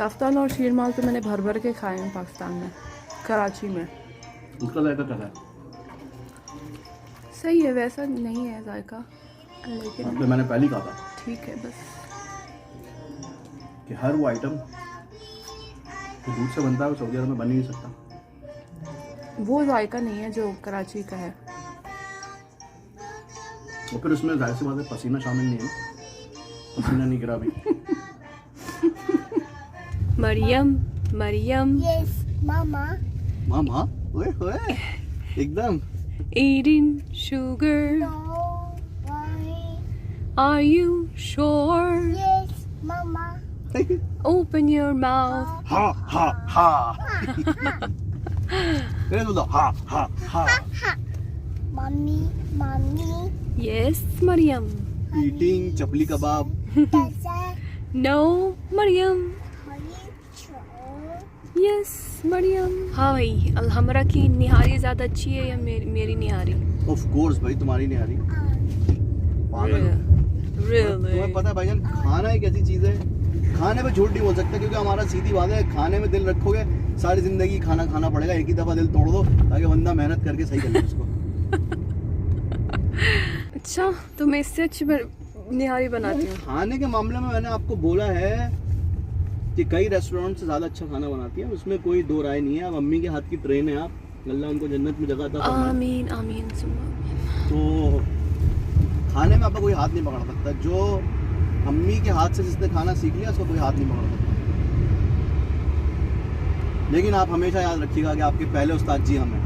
अफ़गान और शीरमाल तो मैंने भर भर के खाए हैं पाकिस्तान में, कराची में। उसका जायका कैसा है? सही है, वैसा नहीं है जायका, लेकिन तो मैंने पहले ही कहा था ठीक है बस। कि हर वो आइटम जो दूध से बनता है वो सऊदी अरब में बन ही नहीं सकता। वो जायका नहीं है जो कराची का है। और फिर उसमें जाहिर सी बात है पसीना शामिल नहीं है, पसीना नहीं गिरा अभी। Maryam, Maryam Yes, Mama. मामा ओए होए एकदम। eating sugar, No worry. are you sure? Yes, Mama. Open your mouth. हा हा हा मेरे बोलो हा हा हा। Mommy, Mommy. Yes, Maryam. Eating chapli kabab. Tasa, No, Maryam. are you sure? Yes, Maryam. हाँ भाई, अलहमरा की निहारी ज़्यादा अच्छी है या मेरी निहारी? ऑफ कोर्स भाई तुम्हारी नहीं आ रही पागल। Really? तुम्हें पता है भाईजान खाना एक ऐसी चीज है, खाने पे झूठ नहीं बोल सकते क्योंकि हमारा सीधी बात है, खाने में दिल रखोगे सारी जिंदगी खाना खाना पड़ेगा। एक ही दफा दिल तोड़ दो ताकि बंदा मेहनत करके सही कर ले उसको। अच्छा, तो मैं इससे अच्छी निहारी बनाती हूँ। खाने के मामले में मैंने आपको बोला है कि कई रेस्टोरेंट से ज्यादा अच्छा खाना बनाती है, उसमें कोई दो राय नहीं है। अब अम्मी के हाथ की ट्रेन है, आप अल्लाह उनको जन्नत में जगह अता फरमाए। आमीन आमीन सुम्मा आमीन। तो खाने में आपका कोई हाथ नहीं पकड़ सकता। जो अम्मी के हाथ से जिसने खाना सीख लिया उसका कोई हाथ नहीं पकड़ सकता। लेकिन आप हमेशा याद रखिएगा कि आपके पहले उस्ताद जी हम हैं।